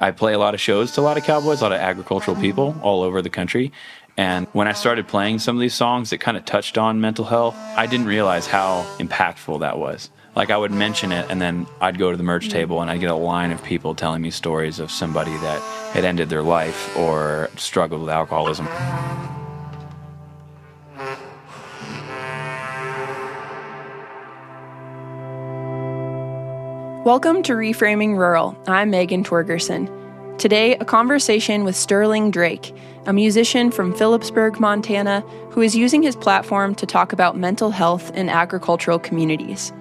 I play a lot of shows to a lot of cowboys, a lot of agricultural people all over the country. And when I started playing some of these songs that kind of touched on mental health, I didn't realize how impactful that was. Like, I would mention it, and then I'd go to the merch table, and I'd get a line of people telling me stories of somebody that had ended their life or struggled with alcoholism. Welcome to Reframing Rural. I'm Megan Torgerson. Today, a conversation with Sterling Drake, a musician from Philipsburg, Montana, who is using his platform to talk about mental health in agricultural communities.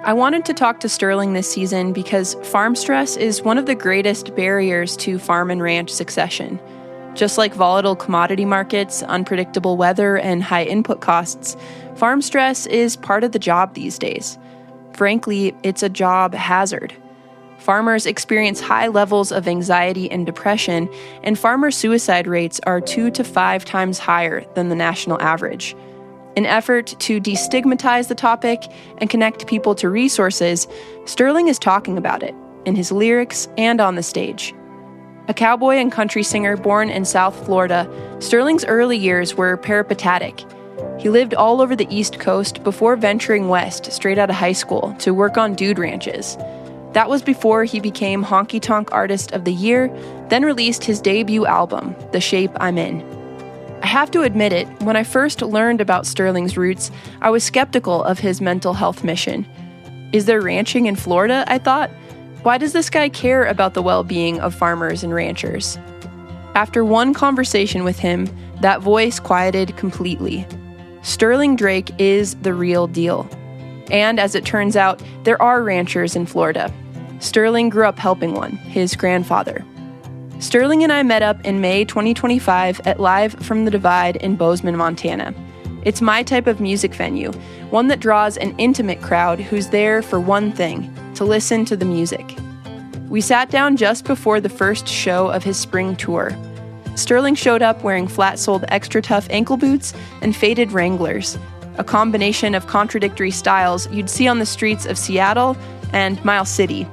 I wanted to talk to Sterling this season because farm stress is one of the greatest barriers to farm and ranch succession. Just like volatile commodity markets, unpredictable weather, and high input costs, farm stress is part of the job these days. Frankly, it's a job hazard. Farmers experience high levels of anxiety and depression, and farmer suicide rates are 2 to 5 times higher than the national average. In an effort to destigmatize the topic and connect people to resources, Sterling is talking about it, in his lyrics and on the stage. A cowboy and country singer born in South Florida, Sterling's early years were peripatetic. He lived all over the East Coast before venturing west straight out of high school to work on dude ranches. That was before he became Honky Tonk Artist of the Year, then released his debut album, The Shape I'm In. I have to admit it, when I first learned about Sterling's roots, I was skeptical of his mental health mission. Is there ranching in Florida, I thought? Why does this guy care about the well-being of farmers and ranchers? After one conversation with him, that voice quieted completely. Sterling Drake is the real deal. And as it turns out, there are ranchers in Florida. Sterling grew up helping one, his grandfather. Sterling and I met up in May 2025 at Live from the Divide in Bozeman, Montana. It's my type of music venue, one that draws an intimate crowd who's there for one thing, to listen to the music. We sat down just before the first show of his spring tour. Sterling showed up wearing flat-soled extra-tough ankle boots and faded Wranglers, a combination of contradictory styles you'd see on the streets of Seattle and Miles City.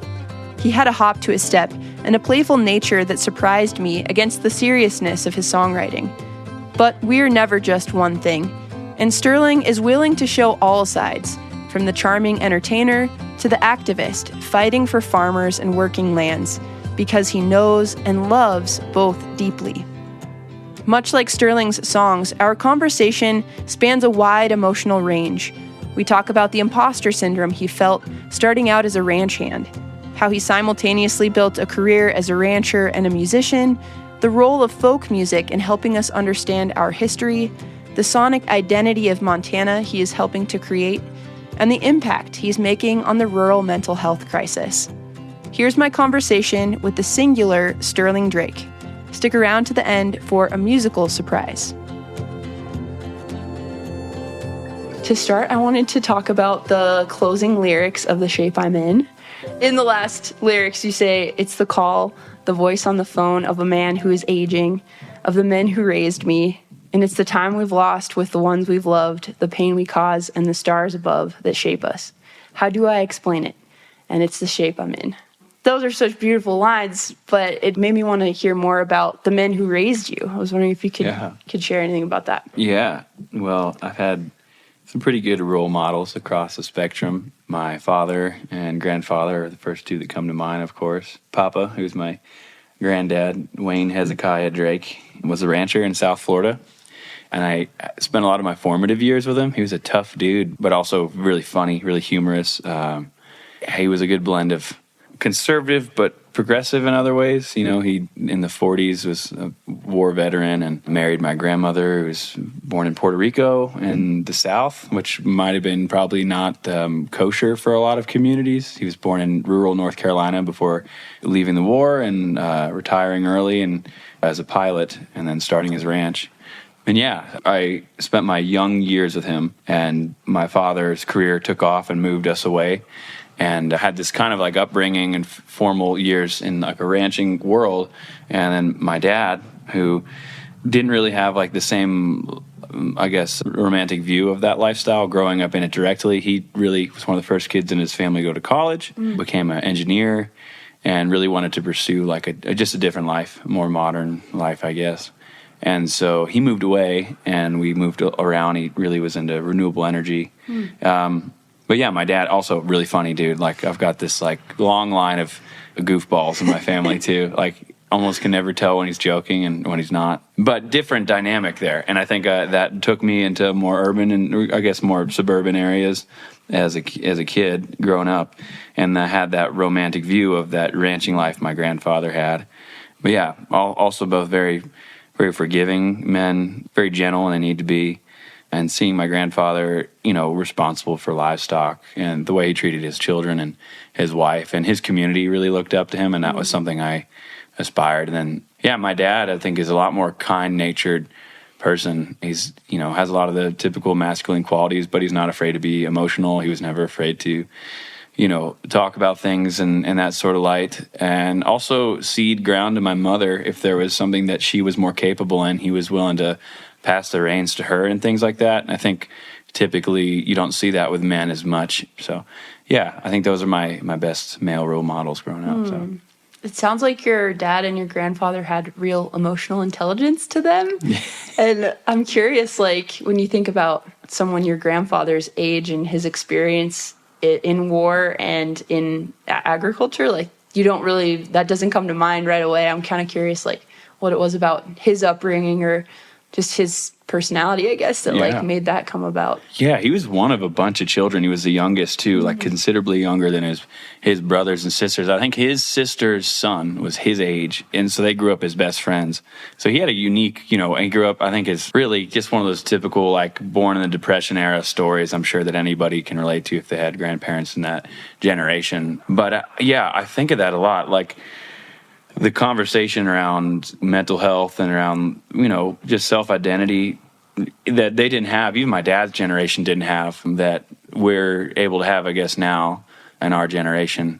He had a hop to his step and a playful nature that surprised me against the seriousness of his songwriting. But we're never just one thing, and Sterling is willing to show all sides, from the charming entertainer to the activist fighting for farmers and working lands, because he knows and loves both deeply. Much like Sterling's songs, our conversation spans a wide emotional range. We talk about the imposter syndrome he felt starting out as a ranch hand, how he simultaneously built a career as a rancher and a musician, the role of folk music in helping us understand our history, the sonic identity of Montana he is helping to create, and the impact he's making on the rural mental health crisis. Here's my conversation with the singular Sterling Drake. Stick around to the end for a musical surprise. To start, I wanted to talk about the closing lyrics of The Shape I'm In. In the last lyrics, you say, "It's the call, the voice on the phone of a man who is aging, of the men who raised me, and it's the time we've lost with the ones we've loved, the pain we cause, and the stars above that shape us. How do I explain it? And it's the shape I'm in." Those are such beautiful lines, but it made me want to hear more about the men who raised you. I was wondering if you could share anything about that. Yeah, well, I've had some pretty good role models across the spectrum. My father and grandfather are the first two that come to mind, of course. Papa, who's my granddad, Wayne Hezekiah Drake, was a rancher in South Florida. And I spent a lot of my formative years with him. He was a tough dude, but also really funny, really humorous. He was a good blend of conservative but progressive in other ways. You know, he in the 40s was a war veteran and married my grandmother, who was born in Puerto Rico in the South, which might have been probably not kosher for a lot of communities. He was born in rural North Carolina before leaving the war and retiring early and as a pilot and then starting his ranch. And yeah, I spent my young years with him, and my father's career took off and moved us away. And I had this kind of like upbringing and formal years in like a ranching world. And then my dad, who didn't really have like the same, I guess, romantic view of that lifestyle growing up in it directly. He really was one of the first kids in his family to go to college, became an engineer, and really wanted to pursue like just a different life, more modern life, I guess. And so he moved away, and we moved around. He really was into renewable energy. But yeah, my dad also really funny dude. Like I've got this like long line of goofballs in my family too. Like almost can never tell when he's joking and when he's not. But different dynamic there. And I think that took me into more urban and I guess more suburban areas as a kid growing up, and I had that romantic view of that ranching life my grandfather had. But yeah, also both very, very forgiving men, very gentle when they need to be. And seeing my grandfather, responsible for livestock and the way he treated his children and his wife and his community really looked up to him. And that was something I aspired. And then, yeah, my dad, I think, is a lot more kind-natured person. He's, has a lot of the typical masculine qualities, but he's not afraid to be emotional. He was never afraid to, talk about things in that sort of light. And also seed ground to my mother. If there was something that she was more capable in, he was willing to pass the reins to her and things like that. And I think typically you don't see that with men as much. So, yeah, I think those are my best male role models growing up. So. It sounds like your dad and your grandfather had real emotional intelligence to them. And I'm curious, like, when you think about someone your grandfather's age and his experience in war and in agriculture, like, that doesn't come to mind right away. I'm kind of curious, like, what it was about his upbringing or just his personality, I guess, that like made that come about. Yeah, he was one of a bunch of children. He was the youngest too, like considerably younger than his brothers and sisters. I think his sister's son was his age, and so they grew up as best friends. So he had a unique, and he grew up, I think, as really just one of those typical, like, born in the Depression era stories I'm sure that anybody can relate to if they had grandparents in that generation. But yeah, I think of that a lot, like, the conversation around mental health and around, just self-identity that they didn't have, even my dad's generation didn't have, that we're able to have, I guess, now in our generation.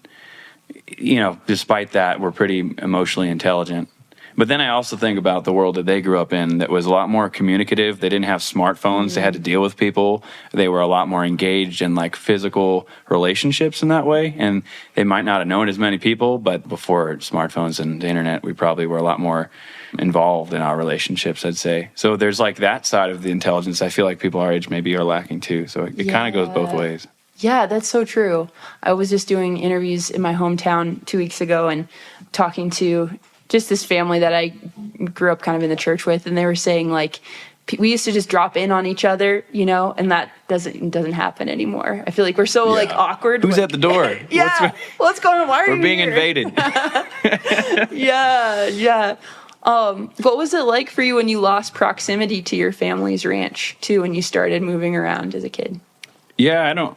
Despite that, we're pretty emotionally intelligent. But then I also think about the world that they grew up in that was a lot more communicative. They didn't have smartphones. They had to deal with people. They were a lot more engaged in like physical relationships in that way. And they might not have known as many people, but before smartphones and the internet, we probably were a lot more involved in our relationships, I'd say. So there's like that side of the intelligence I feel like people our age maybe are lacking too. So it kind of goes both ways. Yeah, that's so true. I was just doing interviews in my hometown 2 weeks ago and talking to just this family that I grew up kind of in the church with, and they were saying, like, we used to just drop in on each other, and that doesn't happen anymore. I feel like we're so like awkward. Who's at the door? What's going on? Why are we're you being here? invaded. Yeah. What was it like for you when you lost proximity to your family's ranch too, when you started moving around as a kid? Yeah,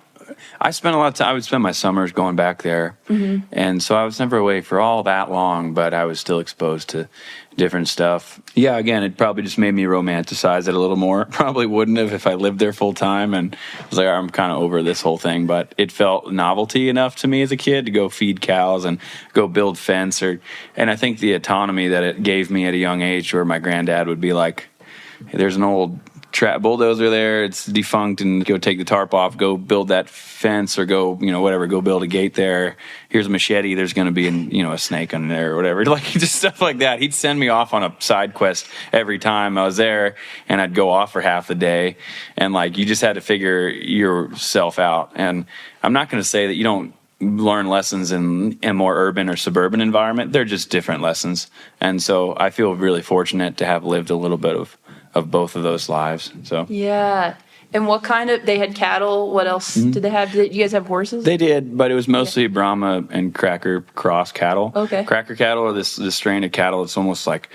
I spent a lot of time. I would spend my summers going back there. And so I was never away for all that long, but I was still exposed to different stuff. Yeah, again, it probably just made me romanticize it a little more. Probably wouldn't have if I lived there full time and was like, I'm kind of over this whole thing. But it felt novelty enough to me as a kid to go feed cows and go build fence. And I think the autonomy that it gave me at a young age, where my granddad would be like, hey, there's an old bulldozer there, it's defunct, and go take the tarp off, go build that fence, or go, whatever, go build a gate there. Here's a machete, there's going to be a snake under there or whatever. Like, just stuff like that. He'd send me off on a side quest every time I was there, and I'd go off for half the day, and like, you just had to figure yourself out. And I'm not going to say that you don't learn lessons in a more urban or suburban environment. They're just different lessons. And so I feel really fortunate to have lived a little bit of both of those lives. So yeah. And what kind of, they had cattle, what else did they have? Did you guys have horses? They did, but it was mostly Brahma and Cracker cross cattle. Okay. Cracker cattle are this strain of cattle. It's almost like,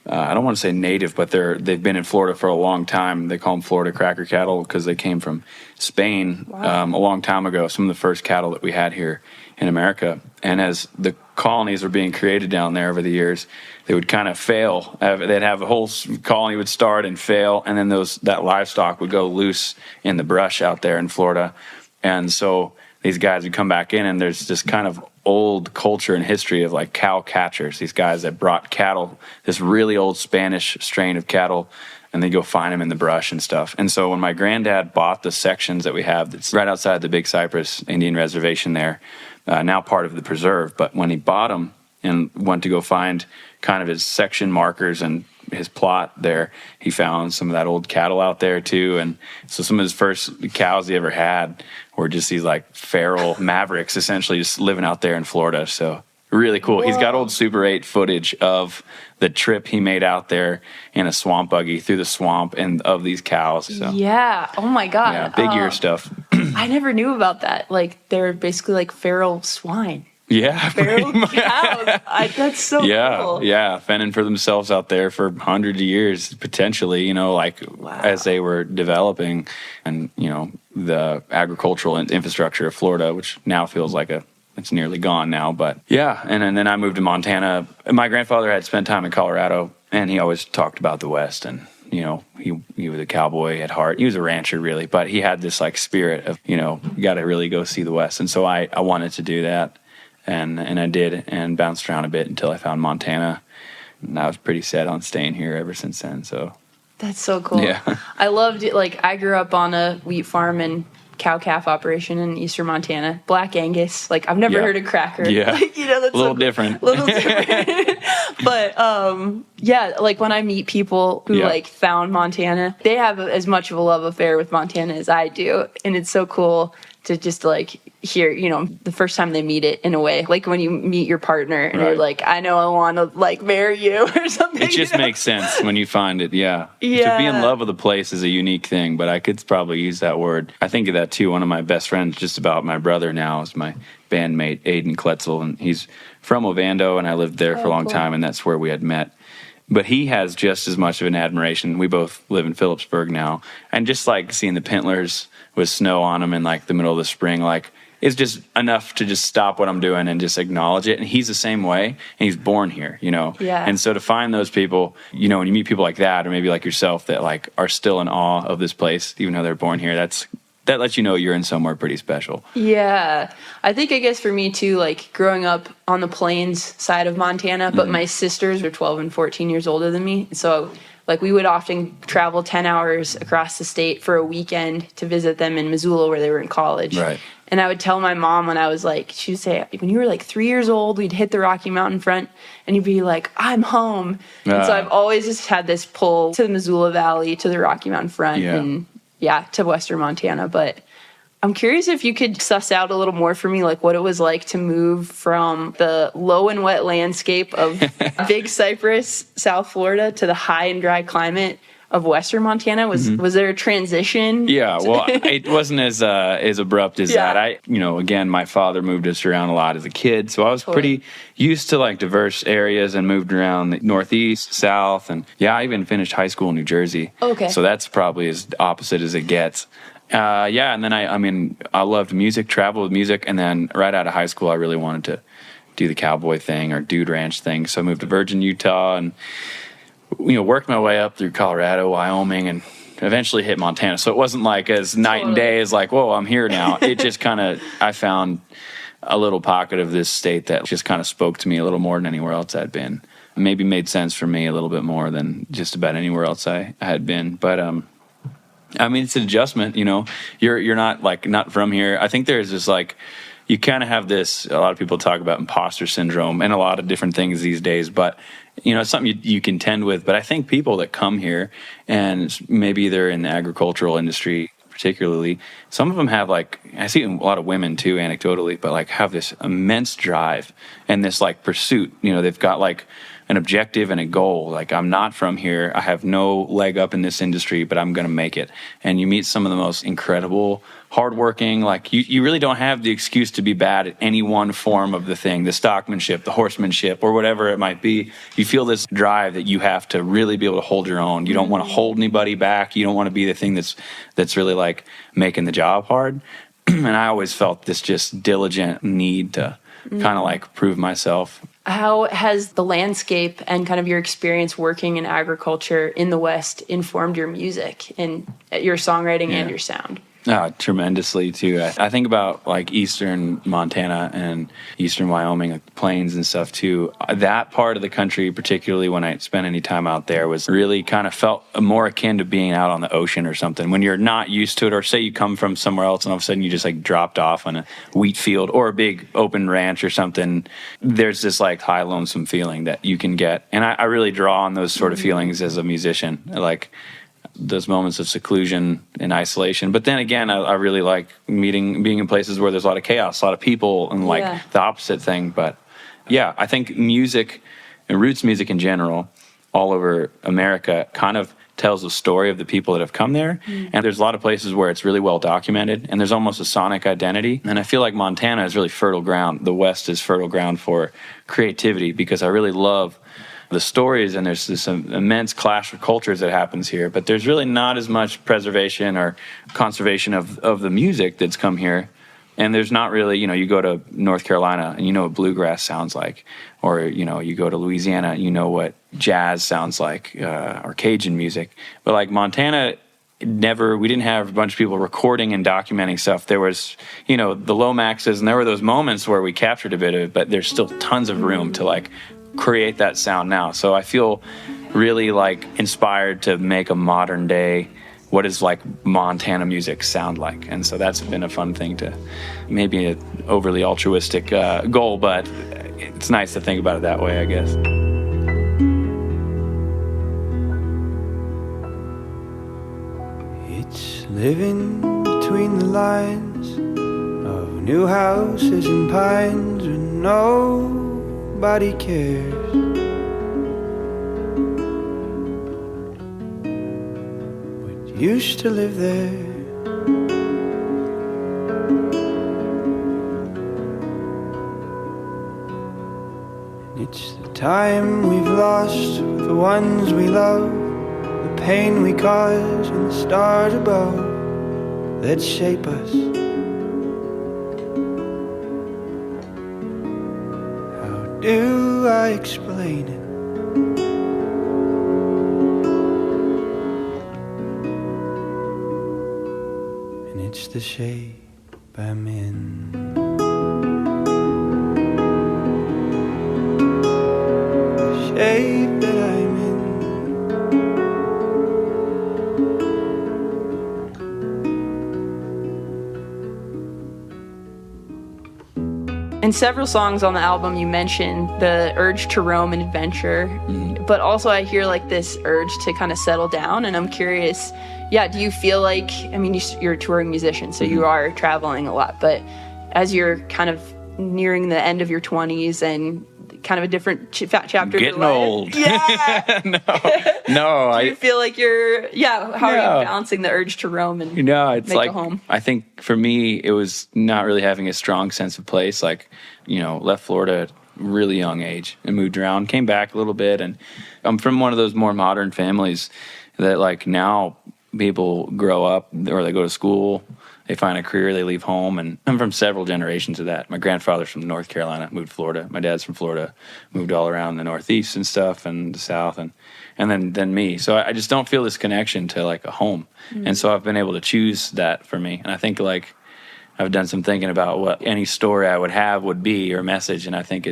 I don't want to say native, but they've been in Florida for a long time. They call them Florida Cracker cattle because they came from Spain a long time ago, some of the first cattle that we had here in America. And as the colonies were being created down there over the years, they would kind of fail. They'd have a whole colony would start and fail, and then that livestock would go loose in the brush out there in Florida. And so these guys would come back in, and there's this kind of old culture and history of like cow catchers, these guys that brought cattle, this really old Spanish strain of cattle, and they go find them in the brush and stuff. And so when my granddad bought the sections that we have that's right outside the Big Cypress Indian Reservation there, now part of the preserve, but when he bought them and went to go find kind of his section markers and his plot there, he found some of that old cattle out there too. And so some of his first cows he ever had were just these like feral mavericks, essentially just living out there in Florida. So really cool. Whoa. He's got old Super 8 footage of the trip he made out there in a swamp buggy through the swamp and of these cows. So. Yeah. Oh my God. Yeah, big ear stuff. I never knew about that. Like they're basically like feral swine. Yeah, feral cows. That's so cool. Yeah, fending for themselves out there for hundreds of years, potentially, like as they were developing, and the agricultural infrastructure of Florida, which now feels like it's nearly gone now, but yeah. And then I moved to Montana. My grandfather had spent time in Colorado, and he always talked about the West, and he was a cowboy at heart. He was a rancher, really, but he had this like spirit of you got to really go see the West, and so I wanted to do that. And I did, and bounced around a bit until I found Montana. And I was pretty set on staying here ever since then. So that's so cool. Yeah. I loved it. Like I grew up on a wheat farm and cow-calf operation in eastern Montana. Black Angus. Like I've never heard of Cracker. Yeah. Like, that's a little different. But like when I meet people who like found Montana, they have as much of a love affair with Montana as I do, and it's so cool to just like hear, the first time they meet it in a way, like when you meet your partner and you're like, I know I want to like marry you or something. It just makes sense when you find it. Yeah. To be in love with a place is a unique thing, but I could probably use that word. I think of that too. One of my best friends, just about my brother now, is my bandmate, Aiden Kletzel, and he's from Ovando, and I lived there for a long time, and that's where we had met. But he has just as much of an admiration. We both live in Philipsburg now, and just like seeing the Pintlers with snow on them in like the middle of the spring, like it's just enough to just stop what I'm doing and just acknowledge it. And he's the same way, and he's born here, Yeah. And so to find those people, when you meet people like that, or maybe like yourself, that like are still in awe of this place, even though they're born here, that lets you know you're in somewhere pretty special. Yeah. I guess for me too, like growing up on the plains side of Montana, but my sisters are 12 and 14 years older than me. So like we would often travel 10 hours across the state for a weekend to visit them in Missoula where they were in college. Right. And I would tell my mom when I was like, she'd say, when you were like 3 years old, we'd hit the Rocky Mountain front and you'd be like, I'm home. And so I've always just had this pull to the Missoula Valley, to the Rocky Mountain front, and to western Montana. But I'm curious if you could suss out a little more for me, like what it was like to move from the low and wet landscape of Big Cypress, South Florida, to the high and dry climate of western Montana. Was there a transition? Yeah, well, it wasn't as abrupt as that. Again, my father moved us around a lot as a kid, so I was pretty used to like diverse areas and moved around the Northeast, South, and I even finished high school in New Jersey. Okay. So that's probably as opposite as it gets. And then I loved music, travel with music, and then right out of high school, I really wanted to do the cowboy thing or dude ranch thing. So I moved to Virgin, Utah, and worked my way up through Colorado, Wyoming, and eventually hit Montana. So it wasn't like as night and day as like, whoa, I'm here now. It just kind of, I found a little pocket of this state that just kind of spoke to me a little more than anywhere else I'd been. Maybe made sense for me a little bit more than just about anywhere else I had been. But it's an adjustment. You're not from here. I think there's this like, you kind of have this, a lot of people talk about imposter syndrome and a lot of different things these days, but it's something you contend with. But I think people that come here, and maybe they're in the agricultural industry particularly, some of them have like, I see a lot of women too anecdotally, but like have this immense drive and this like pursuit. They've got like an objective and a goal. Like, I'm not from here. I have no leg up in this industry, but I'm going to make it. And you meet some of the most incredible, hardworking, like you really don't have the excuse to be bad at any one form of the thing, the stockmanship, the horsemanship, or whatever it might be. You feel this drive that you have to really be able to hold your own. You don't want to hold anybody back. You don't want to be the thing that's really like making the job hard. And I always felt this just diligent need to kind of like prove myself. How has the landscape and kind of your experience working in agriculture in the West informed your music and your songwriting and your sound? Tremendously too. I think about like eastern Montana and eastern Wyoming, like plains and stuff too. That part of the country, particularly when I spent any time out there, was really kind of felt more akin to being out on the ocean or something. When you're not used to it, or say you come from somewhere else and all of a sudden you just like dropped off on a wheat field or a big open ranch or something, there's this like high lonesome feeling that you can get. And I really draw on those sort of feelings as a musician. Like those moments of seclusion and isolation. But then again, I really like being in places where there's a lot of chaos, a lot of people, and like the opposite thing. But yeah, I think music and roots music in general, all over America, kind of tells the story of the people that have come there. And there's a lot of places where it's really well documented, and there's almost a sonic identity. And I feel like Montana is really fertile ground. The West is fertile ground for creativity, because I really love the stories, and there's this immense clash of cultures that happens here, but there's really not as much preservation or conservation of the music that's come here. And there's not really, you go to North Carolina and you know what bluegrass sounds like, or, you go to Louisiana and you know what jazz sounds like, or Cajun music. But like Montana, we didn't have a bunch of people recording and documenting stuff. There was, the Lomaxes, and there were those moments where we captured a bit of it, but there's still tons of room to like create that sound now. So I feel really like inspired to make a modern day, what does like Montana music sound like? And so that's been a fun thing, to maybe an overly altruistic goal, but it's nice to think about it that way, I guess. It's living between the lines of new houses and pines, and nobody cares. What used to live there? And it's the time we've lost with the ones we love, the pain we cause, and the stars above that shape us. Do I explain it? And it's the shape I'm in. The shape that I'm in. In several songs on the album, you mention the urge to roam and adventure, but also I hear like this urge to kind of settle down. And I'm curious, do you feel like, you're a touring musician, so you are traveling a lot, but as you're kind of nearing the end of your 20s and kind of a different chapter of your life. Getting old. Yeah. No. Do you feel like how are you balancing the urge to roam and it's make like, a home? I think for me, it was not really having a strong sense of place. Like, left Florida at a really young age and moved around, came back a little bit. And I'm from one of those more modern families that like now people grow up or they go to school, they find a career, they leave home. And I'm from several generations of that. My grandfather's from North Carolina, moved to Florida. My dad's from Florida, moved all around the Northeast and stuff, and the South, and then me. So I just don't feel this connection to like a home. And so I've been able to choose that for me. And I think like I've done some thinking about what any story I would have would be, or message. And I think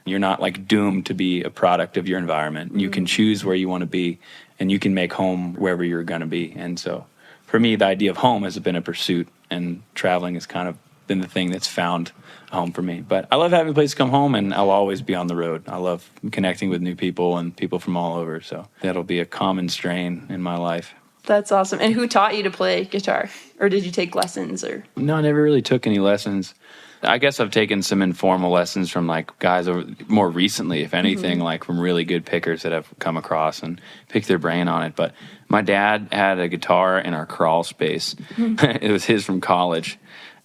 you're not like doomed to be a product of your environment. You can choose where you want to be, and you can make home wherever you're going to be. And so for me, the idea of home has been a pursuit, and traveling has kind of been the thing that's found a home for me. But I love having a place to come home, and I'll always be on the road. I love connecting with new people and people from all over. So that'll be a common strain in my life. That's awesome. And who taught you to play guitar? Or did you take lessons? Or No, I never really took any lessons. I guess I've taken some informal lessons from like guys more recently, if anything, like from really good pickers that I've come across and picked their brain on it. But my dad had a guitar in our crawl space. It was his from college.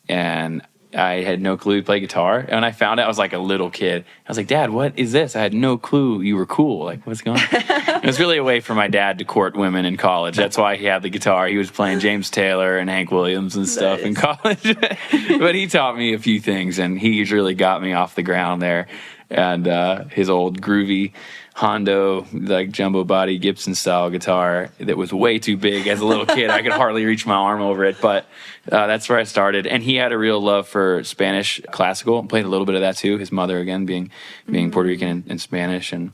And I had no clue he played guitar. And when I found out, I was like a little kid. I was like, Dad, what is this? I had no clue you were cool. Like, what's going on? It was really a way for my dad to court women in college. That's why he had the guitar. He was playing James Taylor and Hank Williams and stuff in college. But he taught me a few things, and he really got me off the ground there. and his old groovy Hondo, like jumbo body Gibson style guitar that was way too big as a little kid. I could hardly reach my arm over it, but that's where I started. And he had a real love for Spanish classical. Played a little bit of that too. His mother, again, being Puerto Rican and Spanish, and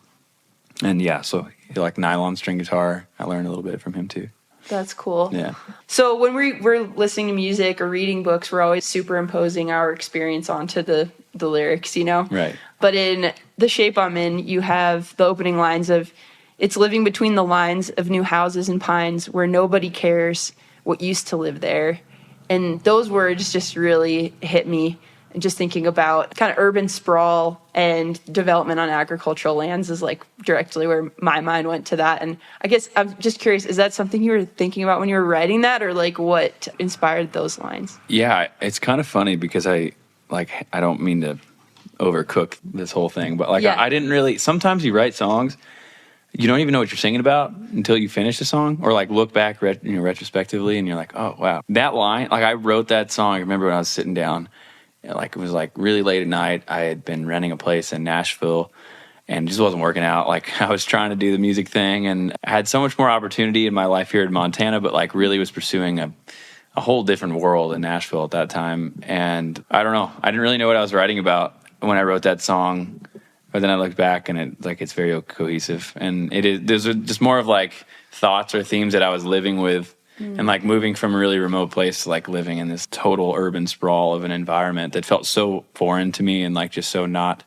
yeah, so he liked nylon string guitar. I learned a little bit from him too. That's cool. Yeah. So when we're listening to music or reading books, we're always superimposing our experience onto the lyrics, you know? Right. But in The Shape I'm In, you have the opening lines of, "It's living between the lines of new houses and pines where nobody cares what used to live there." And those words just really hit me. And just thinking about kind of urban sprawl and development on agricultural lands is like directly where my mind went to that. And I guess I'm just curious, is that something you were thinking about when you were writing that, or like what inspired those lines? Yeah, it's kind of funny because I don't mean to overcook this whole thing, but I didn't really, sometimes you write songs, you don't even know what you're singing about until you finish the song, or like look back retrospectively and you're like, oh wow, that line, like I wrote that song. I remember when I was sitting down, like it was like really late at night. I had been renting a place in Nashville and it just wasn't working out. Like I was trying to do the music thing and I had so much more opportunity in my life here in Montana, but like really was pursuing a whole different world in Nashville at that time. And I don't know, I didn't really know what I was writing about when I wrote that song, but then I looked back and it's very cohesive. And there's just more of like thoughts or themes that I was living with. And like moving from a really remote place to like living in this total urban sprawl of an environment that felt so foreign to me and like just so not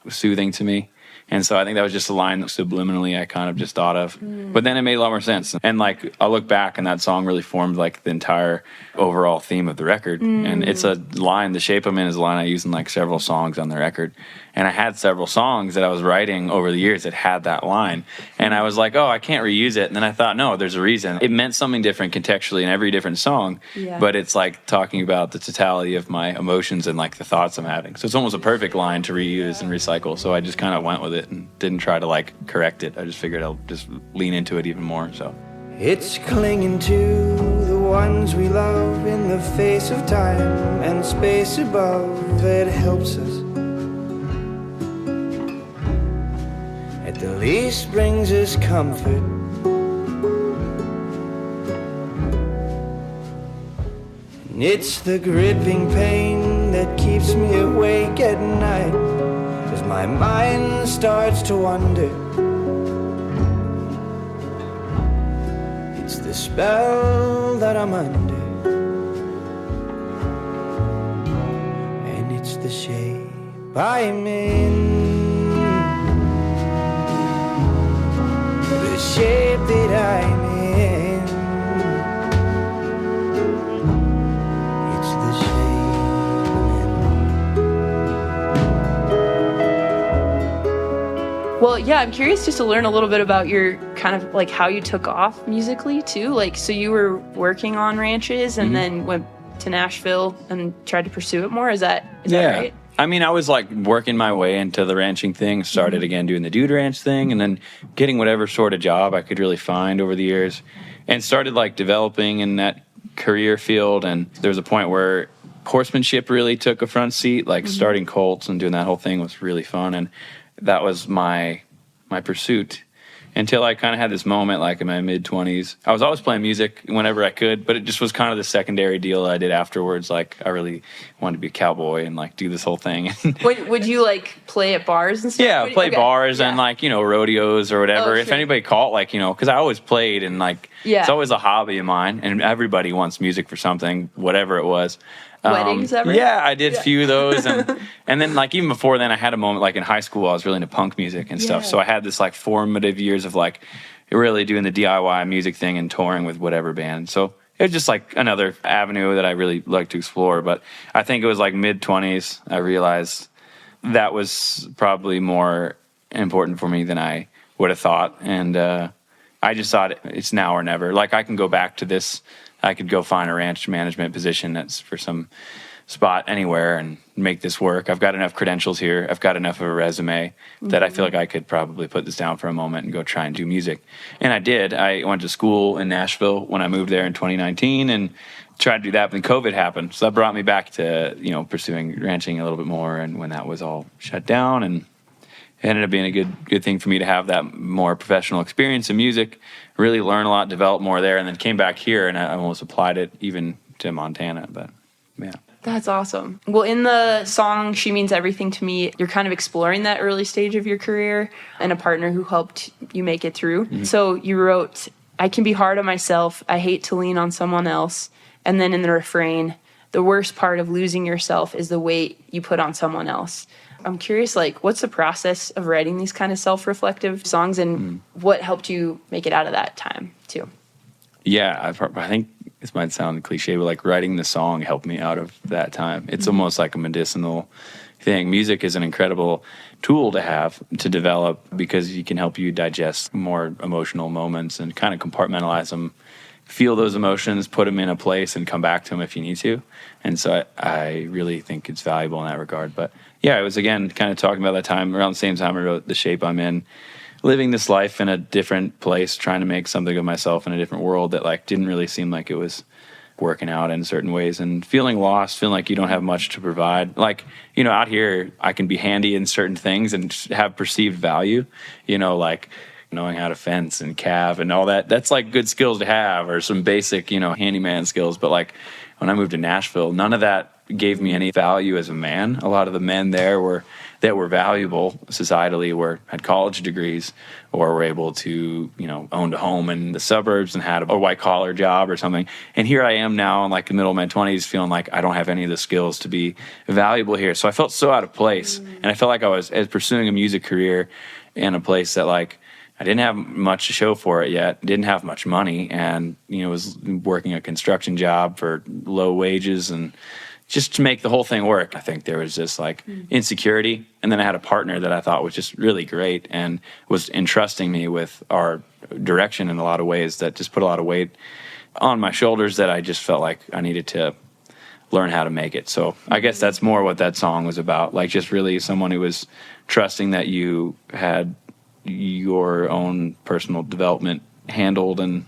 soothing to me. And so I think that was just a line that subliminally I kind of just thought of. But then it made a lot more sense. And like I look back and that song really formed like the entire overall theme of the record. And it's a line, The Shape I'm In is a line I use in like several songs on the record. And I had several songs that I was writing over the years that had that line. And I was like, oh, I can't reuse it. And then I thought, no, there's a reason. It meant something different contextually in every different song. Yeah. But it's like talking about the totality of my emotions and like the thoughts I'm having. So it's almost a perfect line to reuse and recycle. So I just kind of went with it and didn't try to like correct it. I just figured I'll just lean into it even more. So it's clinging to the ones we love in the face of time and space above that helps us. At the least brings us comfort. And it's the gripping pain that keeps me awake at night as my mind starts to wander. It's the spell that I'm under, and it's the shape I'm in. The shape that I'm in. It's the shape I'm in. Well, yeah, I'm curious just to learn a little bit about your kind of like how you took off musically too. Like, so you were working on ranches and then went to Nashville and tried to pursue it more. Is that right? I mean, I was like working my way into the ranching thing, started again doing the dude ranch thing, and then getting whatever sort of job I could really find over the years, and started like developing in that career field. And there was a point where horsemanship really took a front seat, like starting colts and doing that whole thing was really fun. And that was my pursuit until I kind of had this moment like in my mid-20s. I was always playing music whenever I could, but it just was kind of the secondary deal I did afterwards. Like I really wanted to be a cowboy and like do this whole thing. Would you like play at bars and stuff? Yeah, play bars and like, rodeos or whatever. Oh, if anybody called, like, because I always played and like, it's always a hobby of mine and everybody wants music for something, whatever it was. Weddings ever? Yeah, I did a few of those. And then like even before then I had a moment like in high school I was really into punk music and stuff. So I had this like formative years of like really doing the DIY music thing and touring with whatever band. So it was just like another avenue that I really like to explore. But I think it was like mid-20s I realized that was probably more important for me than I would have thought. And I just thought it's now or never. Like I can go back to this. I could go find a ranch management position that's for some spot anywhere and make this work. I've got enough credentials here. I've got enough of a resume that I feel like I could probably put this down for a moment and go try and do music. And I did. I went to school in Nashville when I moved there in 2019 and tried to do that, but then COVID happened. So that brought me back to, pursuing ranching a little bit more. And when that was all shut down, and ended up being a good thing for me to have that more professional experience in music, really learn a lot, develop more there, and then came back here and I almost applied it even to Montana. But yeah. That's awesome. Well, in the song She Means Everything to Me, you're kind of exploring that early stage of your career and a partner who helped you make it through. Mm-hmm. So you wrote, I can be hard on myself. I hate to lean on someone else. And then in the refrain, the worst part of losing yourself is the weight you put on someone else. I'm curious, like, what's the process of writing these kind of self-reflective songs, and what helped you make it out of that time, too? Yeah, I think this might sound cliche, but like writing the song helped me out of that time. It's almost like a medicinal thing. Music is an incredible tool to have to develop because it can help you digest more emotional moments and kind of compartmentalize them, feel those emotions, put them in a place, and come back to them if you need to. And so I really think it's valuable in that regard. But yeah, it was, again, kind of talking about that time, around the same time I wrote The Shape I'm In, living this life in a different place, trying to make something of myself in a different world that like didn't really seem like it was working out in certain ways, and feeling lost, feeling like you don't have much to provide. Like, you know, out here I can be handy in certain things and have perceived value, you know, like knowing how to fence and calve and all that. That's like good skills to have, or some basic, you know, handyman skills. But like when I moved to Nashville, none of that gave me any value as a man. A lot of the men there that were valuable societally had college degrees or were able to, you know, owned a home in the suburbs and had a white collar job or something. And here I am now in like the middle of my 20s feeling like I don't have any of the skills to be valuable here. So I felt so out of place. And I felt like I was pursuing a music career in a place that like I didn't have much to show for it yet, didn't have much money, and, you know, was working a construction job for low wages and just to make the whole thing work. I think there was this like insecurity. And then I had a partner that I thought was just really great and was entrusting me with our direction in a lot of ways that just put a lot of weight on my shoulders that I just felt like I needed to learn how to make it. So I guess that's more what that song was about. Like just really someone who was trusting that you had your own personal development handled, and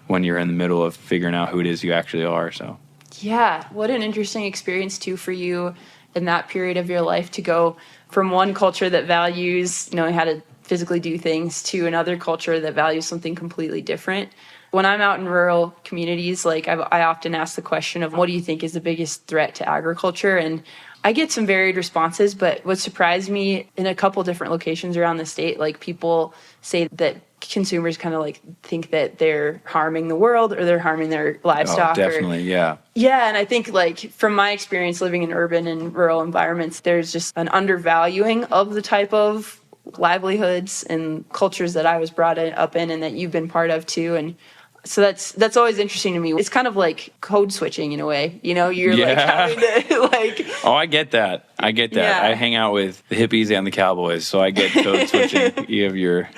when you're in the middle of figuring out who it is you actually are. So yeah, what an interesting experience too for you in that period of your life to go from one culture that values knowing how to physically do things to another culture that values something completely different. When I'm out in rural communities, like I often ask the question of what do you think is the biggest threat to agriculture? And I get some varied responses, but what surprised me in a couple different locations around the state, like people say that consumers kind of like think that they're harming the world or they're harming their livestock. Oh, definitely, yeah. Yeah, and I think like from my experience living in urban and rural environments, there's just an undervaluing of the type of livelihoods and cultures that I was brought up in and that you've been part of too. And so that's always interesting to me. It's kind of like code switching in a way, you know, you're like having to like. Oh, I get that. Yeah. I hang out with the hippies and the cowboys, so I get code switching. You have your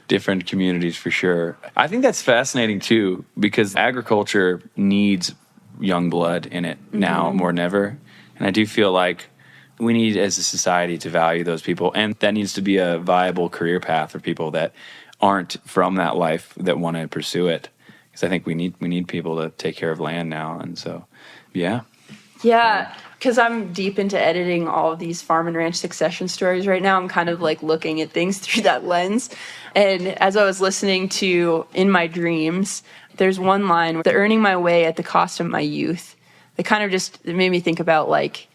different communities for sure. I think that's fascinating too, because agriculture needs young blood in it now more than ever. And I do feel like we need as a society to value those people, and that needs to be a viable career path for people that aren't from that life that want to pursue it. Because I think we need people to take care of land now, and so, yeah. Yeah, because I'm deep into editing all of these farm and ranch succession stories right now. I'm kind of like looking at things through that lens. And as I was listening to In My Dreams, there's one line, the earning my way at the cost of my youth. It kind of just it made me think about like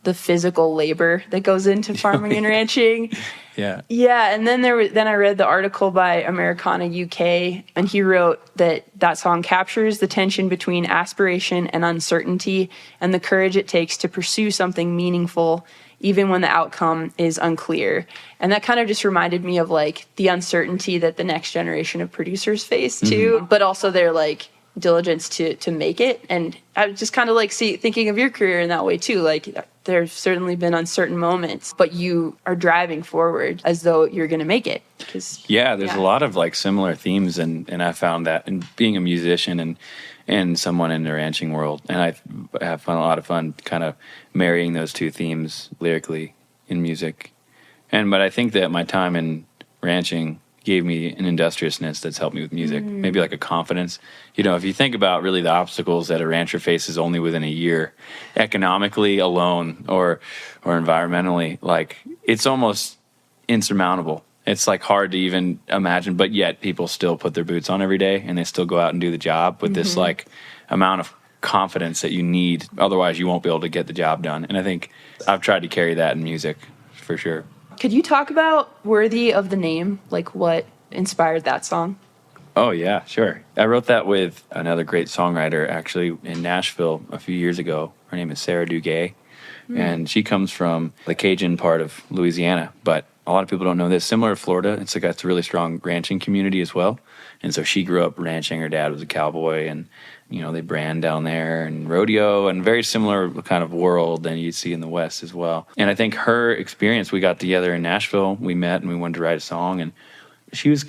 the physical labor that goes into farming and ranching. Yeah. Yeah, and then I read the article by Americana UK, and he wrote that song captures the tension between aspiration and uncertainty and the courage it takes to pursue something meaningful even when the outcome is unclear. And that kind of just reminded me of like the uncertainty that the next generation of producers face too, but also their like diligence to make it. And I was just kind of like thinking of your career in that way too. Like there's certainly been uncertain moments, but you are driving forward as though you're going to make it. There's a lot of like similar themes, and I found that in being a musician and someone in the ranching world, and I have a lot of fun kind of marrying those two themes lyrically in music. But I think that my time in ranching gave me an industriousness that's helped me with music, maybe like a confidence. You know, if you think about really the obstacles that a rancher faces only within a year, economically alone or environmentally, like it's almost insurmountable. It's like hard to even imagine, but yet people still put their boots on every day and they still go out and do the job with this like amount of confidence that you need. Otherwise, you won't be able to get the job done. And I think I've tried to carry that in music for sure. Could you talk about Worthy of the Name? Like what inspired that song? Oh, yeah, sure. I wrote that with another great songwriter actually in Nashville a few years ago. Her name is Sarah Duguay, and she comes from the Cajun part of Louisiana, but a lot of people don't know this. Similar to Florida, it's a really strong ranching community as well. And so she grew up ranching. Her dad was a cowboy, and they brand down there and rodeo, and very similar kind of world than you'd see in the West as well. And I think her experience, we got together in Nashville, we met and we wanted to write a song, and she was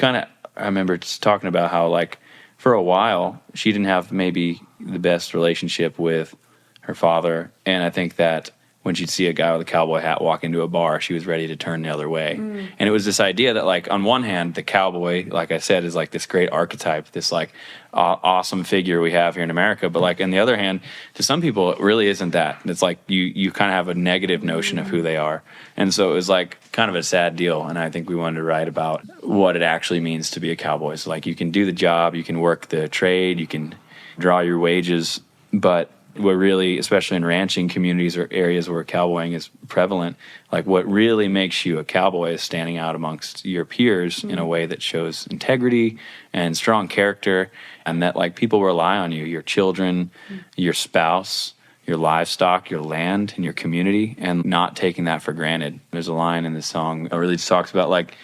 I remember just talking about how like for a while she didn't have maybe the best relationship with her father. And I think that when she'd see a guy with a cowboy hat walk into a bar, she was ready to turn the other way. And it was this idea that, like, on one hand, the cowboy, like I said, is like this great archetype, this like awesome figure we have here in America. But like on the other hand, to some people, it really isn't that. It's like you kind of have a negative notion of who they are. And so it was like kind of a sad deal. And I think we wanted to write about what it actually means to be a cowboy. So like you can do the job, you can work the trade, you can draw your wages, but what really, especially in ranching communities or areas where cowboying is prevalent, like what really makes you a cowboy is standing out amongst your peers in a way that shows integrity and strong character, and that like people rely on you, your children, your spouse, your livestock, your land, and your community, and not taking that for granted. There's a line in the song that really just talks about like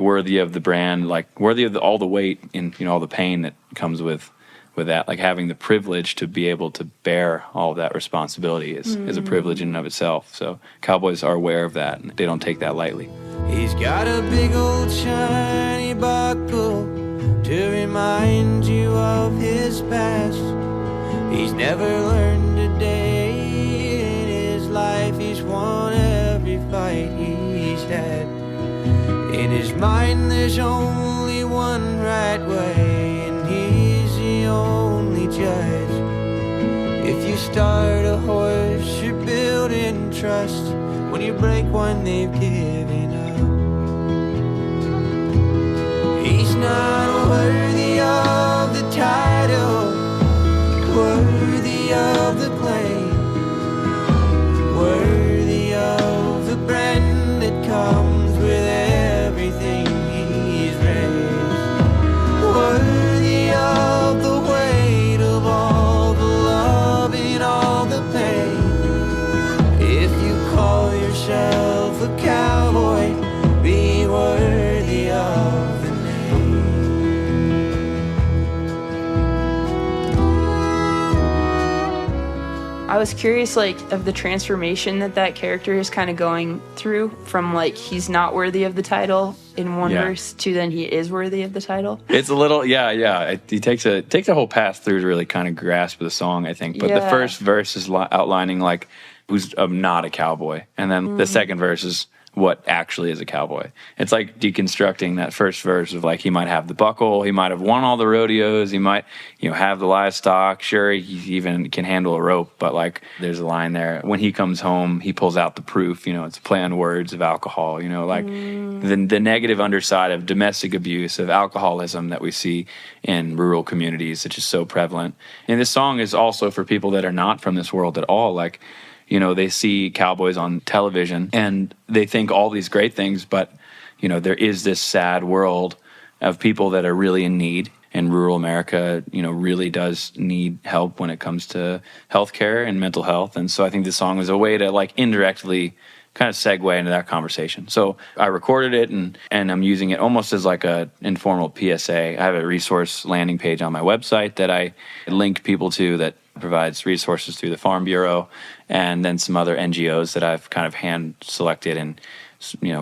worthy of the brand, like worthy of all the weight and all the pain that comes with that, like having the privilege to be able to bear all of that responsibility is a privilege in and of itself. So cowboys are aware of that, and they don't take that lightly. He's got a big old shiny buckle to remind you of his past. He's never learned a day in his life. He's won every fight he's had. In his mind there's only one right way, and he's the only judge. If you start a horse, you're building trust. When you break one, they've given up. He's not worthy of the title, worthy of the claim, worthy of the brand that comes with everything he's raised, worthy of the weight of all the love and all the pain. If you call yourself a cowboy, be worthy of the name. I was curious, like, of the transformation that character is kind of going through from, like, he's not worthy of the title in one verse to then he is worthy of the title. It's a little, He takes a whole pass through to really kind of grasp the song, I think. But the first verse is outlining, like, who's not a cowboy. And then the second verse is what actually is a cowboy. It's like deconstructing that first verse of like, he might have the buckle, he might have won all the rodeos, he might, have the livestock, sure, he even can handle a rope, but like there's a line there, when he comes home, he pulls out the proof, it's a play on words of alcohol, like the negative underside of domestic abuse, of alcoholism that we see in rural communities, which is so prevalent. And this song is also for people that are not from this world at all, like, they see cowboys on television and they think all these great things, but, there is this sad world of people that are really in need. And rural America, really does need help when it comes to healthcare and mental health. And so I think this song was a way to like indirectly kind of segue into that conversation. So I recorded it and I'm using it almost as like a informal PSA. I have a resource landing page on my website that I link people to that provides resources through the Farm Bureau, and then some other NGOs that I've kind of hand selected and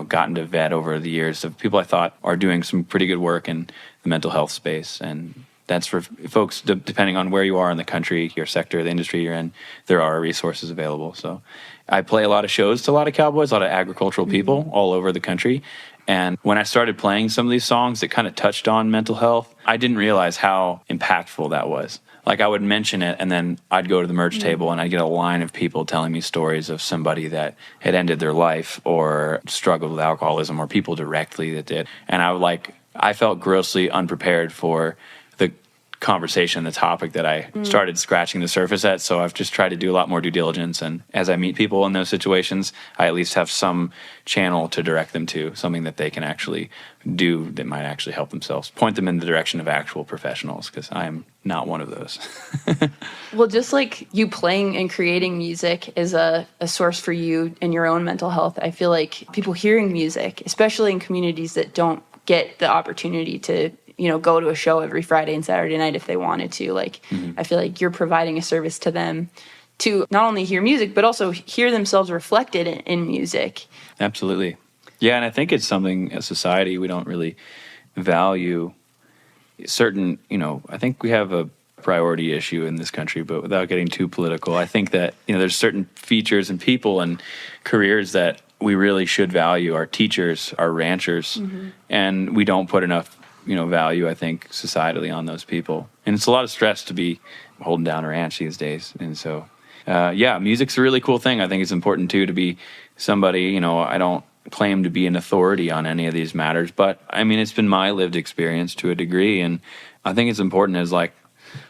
gotten to vet over the years of people I thought are doing some pretty good work in the mental health space. And that's for folks, depending on where you are in the country, your sector, the industry you're in, there are resources available. So I play a lot of shows to a lot of cowboys, a lot of agricultural people all over the country. And when I started playing some of these songs that kind of touched on mental health, I didn't realize how impactful that was. Like I would mention it and then I'd go to the merch table and I'd get a line of people telling me stories of somebody that had ended their life or struggled with alcoholism, or people directly that did. And I felt grossly unprepared for the conversation, the topic that I started scratching the surface at. So I've just tried to do a lot more due diligence. And as I meet people in those situations, I at least have some channel to direct them to, something that they can actually do that might actually help themselves, point them in the direction of actual professionals, because I am not one of those. Well, just like you playing and creating music is a source for you in your own mental health, I feel like people hearing music, especially in communities that don't get the opportunity to go to a show every Friday and Saturday night if they wanted to. Like, I feel like you're providing a service to them to not only hear music, but also hear themselves reflected in music. Absolutely. Yeah, and I think it's something as society we don't really value certain, I think we have a priority issue in this country, but without getting too political, I think that, there's certain features and people and careers that we really should value. Our teachers, our ranchers, and we don't put enough value, I think, societally on those people. And it's a lot of stress to be holding down a ranch these days. And so, music's a really cool thing. I think it's important, too, to be somebody, I don't claim to be an authority on any of these matters, but, I mean, it's been my lived experience to a degree. And I think it's important as, like,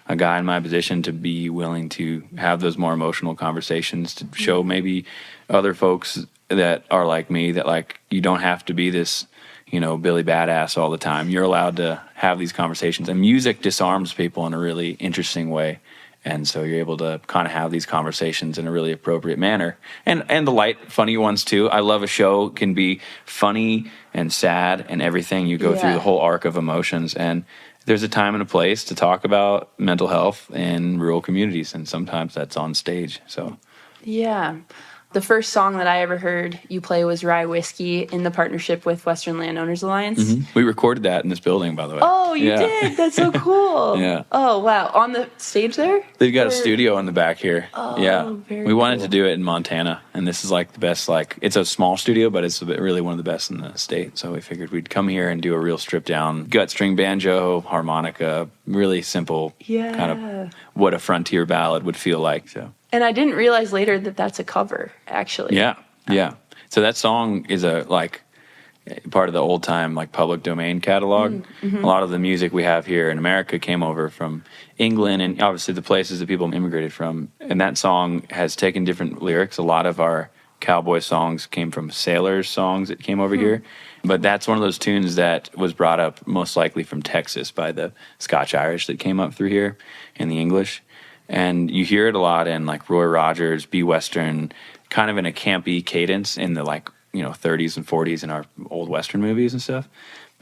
a guy in my position to be willing to have those more emotional conversations, to show maybe other folks that are like me that, like, you don't have to be this Billy Badass all the time. You're allowed to have these conversations. And music disarms people in a really interesting way. And so you're able to kind of have these conversations in a really appropriate manner. And the light, funny ones, too. I love a show can be funny and sad and everything. You go through the whole arc of emotions. And there's a time and a place to talk about mental health in rural communities. And sometimes that's on stage. So, yeah. The first song that I ever heard you play was Rye Whiskey in the partnership with Western Landowners Alliance. We recorded that in this building, by the way. Oh, you did? That's so cool. Yeah. Oh, wow. On the stage there? They've got a studio in the back here. Oh, yeah. very We wanted cool. to do it in Montana, and this is like the best, it's a small studio, but it's really one of the best in the state. So we figured we'd come here and do a real stripped down gut string banjo, harmonica, really simple kind of what a frontier ballad would feel like. So. And I didn't realize later that that's a cover, actually. Yeah. So that song is part of the old time public domain catalog. A lot of the music we have here in America came over from England and obviously the places that people immigrated from. And that song has taken different lyrics. A lot of our cowboy songs came from sailors' songs that came over here. But that's one of those tunes that was brought up most likely from Texas by the Scotch-Irish that came up through here in the English. And you hear it a lot in Roy Rogers, B. Western, kind of in a campy cadence in the 30s and 40s in our old Western movies and stuff,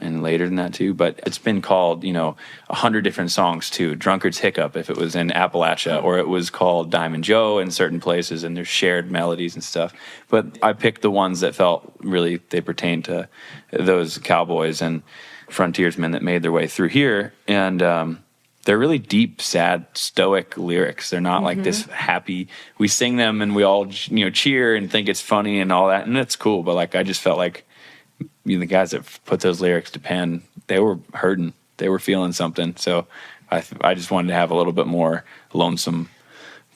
and later than that too. But it's been called 100 different songs too. Drunkard's Hiccup if it was in Appalachia, or it was called Diamond Joe in certain places, and there's shared melodies and stuff. But I picked the ones that felt really they pertained to those cowboys and frontiersmen that made their way through here, and they're really deep, sad, stoic lyrics. They're not like this happy. We sing them and we all, cheer and think it's funny and all that, and it's cool. But I just felt like the guys that put those lyrics to pen, they were hurting. They were feeling something. So I just wanted to have a little bit more lonesome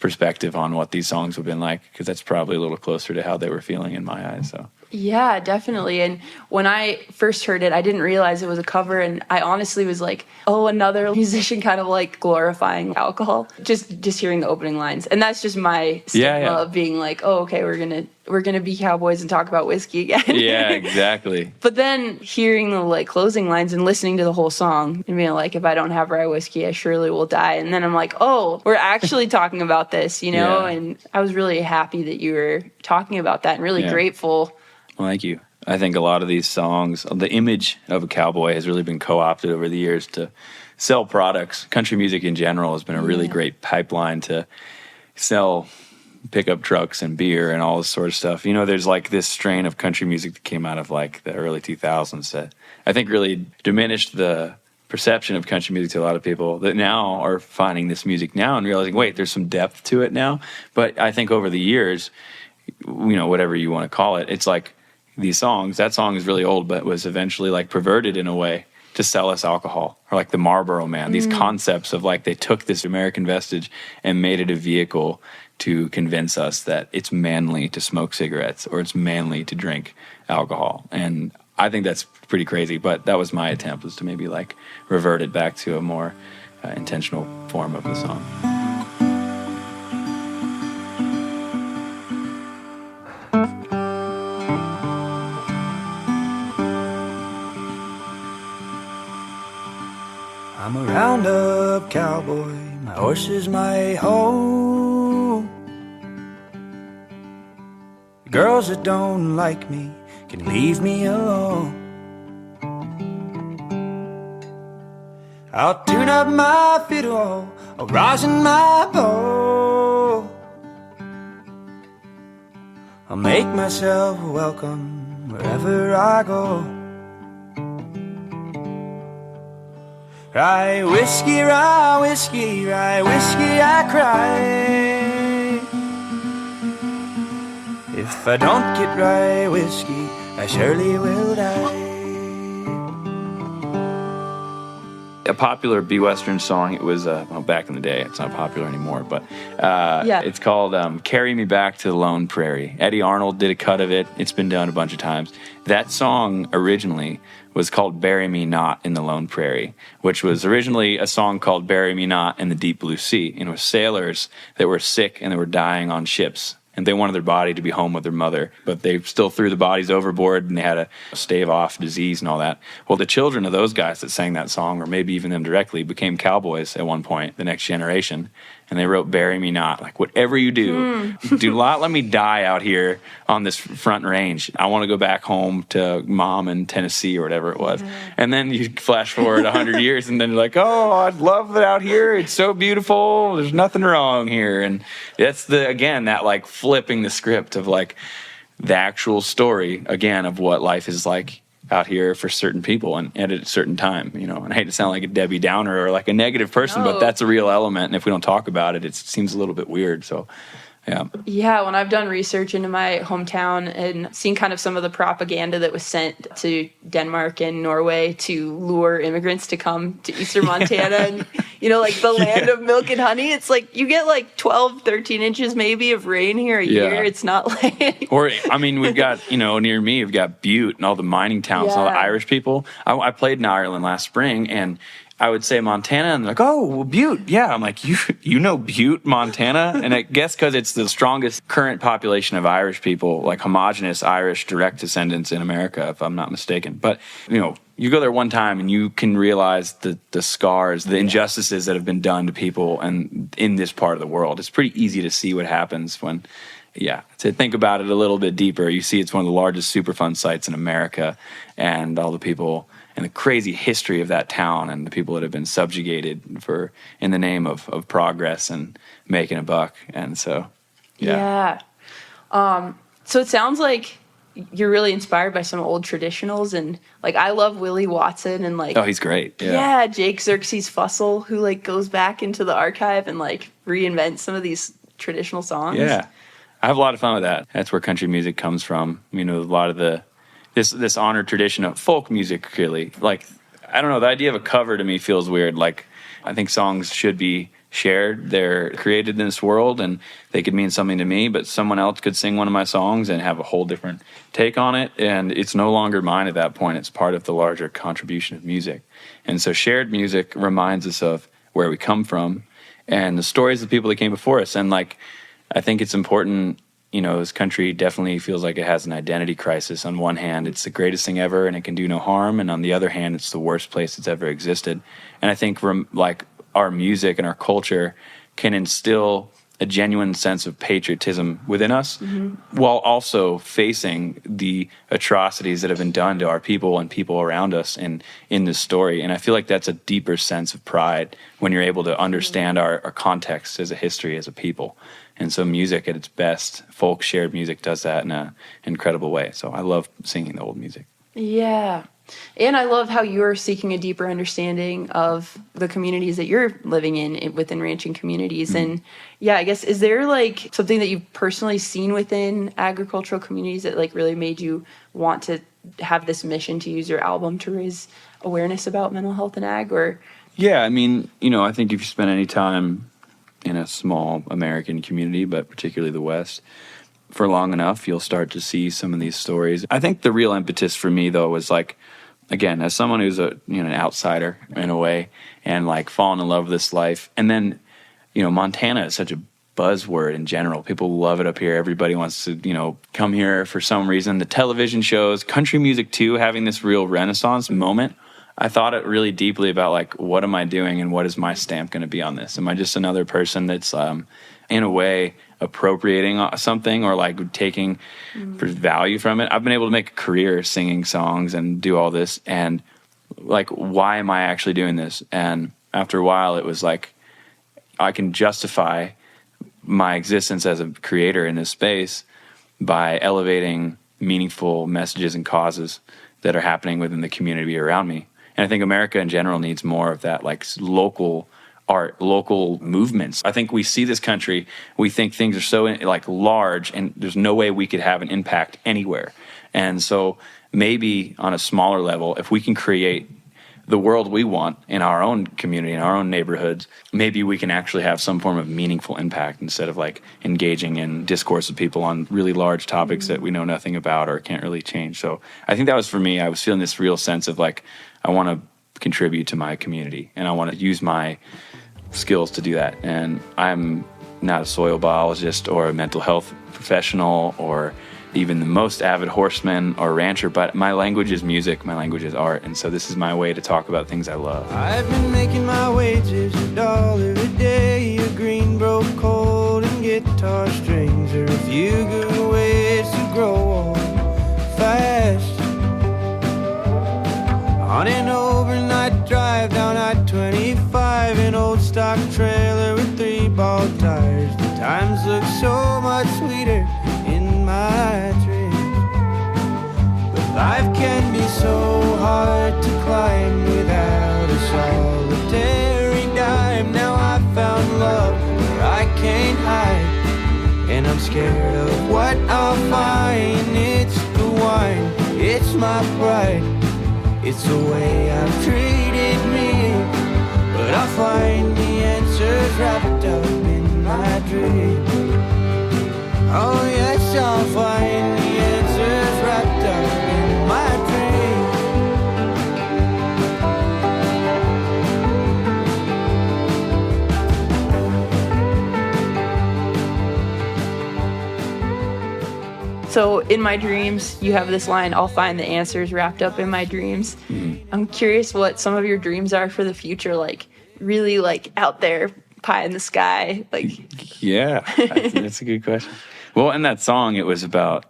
perspective on what these songs have been like, because that's probably a little closer to how they were feeling in my eyes. So. Yeah, definitely. And when I first heard it, I didn't realize it was a cover. And I honestly was like, oh, another musician kind of glorifying alcohol. Just hearing the opening lines. And that's just my stigma of being like, oh, okay, we're gonna be cowboys and talk about whiskey again. Yeah, exactly. But then hearing the closing lines and listening to the whole song and being like, if I don't have rye whiskey, I surely will die. And then I'm like, oh, we're actually talking about this, Yeah. And I was really happy that you were talking about that and really grateful. Well, thank you. I think a lot of these songs, the image of a cowboy has really been co-opted over the years to sell products. Country music in general has been a really great pipeline to sell pickup trucks and beer and all this sort of stuff. There's this strain of country music that came out of the early 2000s that I think really diminished the perception of country music to a lot of people that now are finding this music now and realizing, wait, there's some depth to it now. But I think over the years, whatever you want to call it, it's these songs. That song is really old, but was eventually like perverted in a way to sell us alcohol, or like the Marlboro Man. These concepts of like they took this American vestige and made it a vehicle to convince us that it's manly to smoke cigarettes or it's manly to drink alcohol. And I think that's pretty crazy, but that was my attempt, was to maybe like revert it back to a more intentional form of the song. I'm a roundup cowboy, my horse is my hoe. Girls that don't like me can leave me alone. I'll tune up my fiddle, I'll rosin my bow. I'll make myself welcome wherever I go. Rye whiskey, rye whiskey, rye whiskey, I cry. If I don't get rye whiskey, I surely will die. A popular Be Western song, it was, well, back in the day, it's not popular anymore, but it's called Carry Me Back to the Lone Prairie. Eddie Arnold did a cut of it. It's been done a bunch of times. That song originally was called Bury Me Not in the Lone Prairie, which was originally a song called Bury Me Not in the Deep Blue Sea. And it was sailors that were sick and they were dying on ships. And they wanted their body to be home with their mother, but they still threw the bodies overboard and they had to stave off disease and all that. Well, the children of those guys that sang that song, or maybe even them directly, became cowboys at one point, the next generation. And they wrote, Bury Me Not. Like, whatever you do, do not let me die out here on this front range. I want to go back home to mom in Tennessee or whatever it was. And then you flash forward 100 years and then you're like, oh, I love it out here. It's so beautiful. There's nothing wrong here. And that's again, that like flipping the script of like the actual story, again, of what life is like out here for certain people and at a certain time, you know. And I hate to sound like a Debbie Downer or like a negative person, but that's a real element. And if we don't talk about it, it seems a little bit weird. So, yeah. Yeah, when I've done research into my hometown and seen kind of some of the propaganda that was sent to Denmark and Norway to lure immigrants to come to eastern Montana and, you know, like the land of milk and honey, it's like you get like 12, 13 inches maybe of rain here a year. It's not like... Or, I mean, we've got, you know, near me, we've got Butte and all the mining towns, all the Irish people. I played in Ireland last spring, and I would say Montana, and they're like, oh, well, Butte. Yeah, I'm like, you know Butte, Montana? And I guess because it's the strongest current population of Irish people, like homogenous Irish direct descendants in America, if I'm not mistaken. But, you know, you go there one time and you can realize the scars, the injustices that have been done to people and in this part of the world. It's pretty easy to see what happens when, to think about it a little bit deeper. You see it's one of the largest Superfund sites in America, and all the people and the crazy history of that town and the people that have been subjugated in the name of progress and making a buck. And so, so it sounds like you're really inspired by some old traditionals, and like I love Willie Watson and like, oh, he's great. Jake Xerxes Fussell, who like goes back into the archive and like reinvents some of these traditional songs. Yeah, I have a lot of fun with that. That's where country music comes from. You know, a lot of this honored tradition of folk music, really. Like, I don't know, the idea of a cover to me feels weird. Like, I think songs should be shared. They're created in this world, and they could mean something to me, but someone else could sing one of my songs and have a whole different take on it, and it's no longer mine at that point. It's part of the larger contribution of music. And so shared music reminds us of where we come from and the stories of the people that came before us. And, like, I think it's important. You know, this country definitely feels like it has an identity crisis. On one hand, it's the greatest thing ever and it can do no harm. And on the other hand, it's the worst place that's ever existed. And I think like our music and our culture can instill a genuine sense of patriotism within us, while also facing the atrocities that have been done to our people and people around us in this story. And I feel like that's a deeper sense of pride when you're able to understand our context as a history, as a people. And so music at its best, folk shared music, does that in an incredible way. So I love singing the old music. Yeah. And I love how you're seeking a deeper understanding of the communities that you're living in within ranching communities. And yeah, I guess, is there like something that you've personally seen within agricultural communities that like really made you want to have this mission to use your album to raise awareness about mental health and ag? Or Yeah, I mean, I think if you spend any time in a small American community, but particularly the West, for long enough, you'll start to see some of these stories. I think the real impetus for me, though, was like, again, as someone who's an outsider in a way, and like falling in love with this life. And then, Montana is such a buzzword in general. People love it up here. Everybody wants to, come here for some reason. The television shows, country music too, having this real renaissance moment. I thought it really deeply about like, what am I doing and what is my stamp going to be on this? Am I just another person that's in a way appropriating something or like taking value from it? I've been able to make a career singing songs and do all this, and like, why am I actually doing this? And after a while, it was like, I can justify my existence as a creator in this space by elevating meaningful messages and causes that are happening within the community around me. And I think America in general needs more of that, like local art, local movements. I think we see this country, we think things are so like large, and there's no way we could have an impact anywhere. And so maybe on a smaller level, if we can create the world we want in our own community, in our own neighborhoods, maybe we can actually have some form of meaningful impact instead of like engaging in discourse with people on really large topics that we know nothing about or can't really change. So I think that was for me. I was feeling this real sense of like, I want to contribute to my community and I want to use my skills to do that. And I'm not a soil biologist or a mental health professional or even the most avid horseman or rancher, but my language is music, my language is art, and so this is my way to talk about things I love. I've been making my wages $1 a day, a green broke cold and guitar strings, or a few good ways to grow old fast. On an overnight drive down I-25, an old stock trailer with 3-ball tires. The times look so much sweeter in my dreams, but life can be so hard to climb without a solitary dime. Now I found love where I can't hide, and I'm scared of what I'll find. It's the wine, it's my pride, it's the way I've treated me, but I'll find the answers wrapped up in my dreams. Oh yes, I'll find the answers wrapped up in my dreams. So in my dreams, you have this line, I'll find the answers wrapped up in my dreams. I'm curious what some of your dreams are for the future, like really like out there, pie in the sky. Like, yeah, that's a good question. Well, in that song, it was about,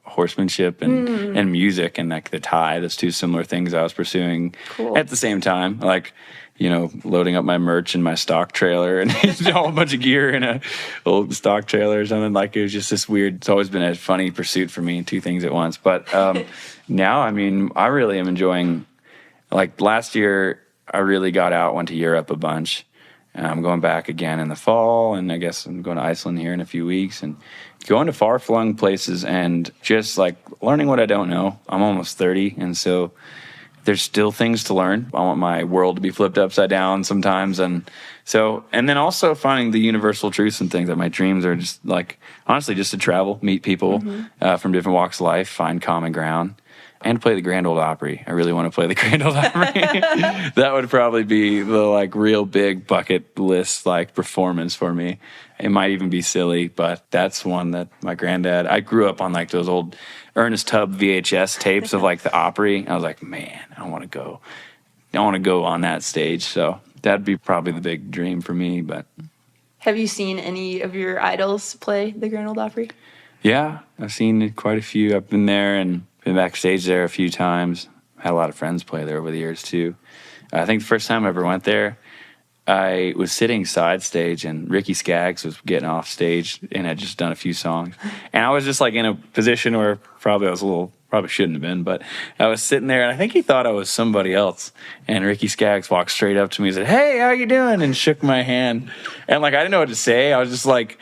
horsemanship and music and like the tie. Those two similar things I was pursuing at the same time. Like, loading up my merch in my stock trailer and a whole bunch of gear in a old stock trailer or something. Like, it was just this weird, it's always been a funny pursuit for me, two things at once. But now, I mean, I really am enjoying, like last year, I really got out, went to Europe a bunch. And I'm going back again in the fall, and I guess I'm going to Iceland here in a few weeks, and going to far-flung places and just like learning what I don't know. I'm almost 30, and so there's still things to learn. I want my world to be flipped upside down sometimes, and then also finding the universal truths and things that my dreams are just like, honestly, just to travel, meet people from different walks of life, find common ground. And play the Grand Ole Opry. I really want to play the Grand Ole Opry. That would probably be the like real big bucket list like performance for me. It might even be silly, but that's one that my granddad. I grew up on like those old Ernest Tubb VHS tapes of like the Opry. I was like, man, I want to go. I want to go on that stage. So that'd be probably the big dream for me. But have you seen any of your idols play the Grand Ole Opry? Yeah, I've seen quite a few. I've been there and been backstage there a few times. Had a lot of friends play there over the years, too. I think the first time I ever went there, I was sitting side stage, and Ricky Skaggs was getting off stage and had just done a few songs. And I was just, like, in a position where probably I was a little Probably shouldn't have been, but I was sitting there, and I think he thought I was somebody else. And Ricky Skaggs walked straight up to me and said, "Hey, how you doing?" and shook my hand. And like I didn't know what to say. I was just like,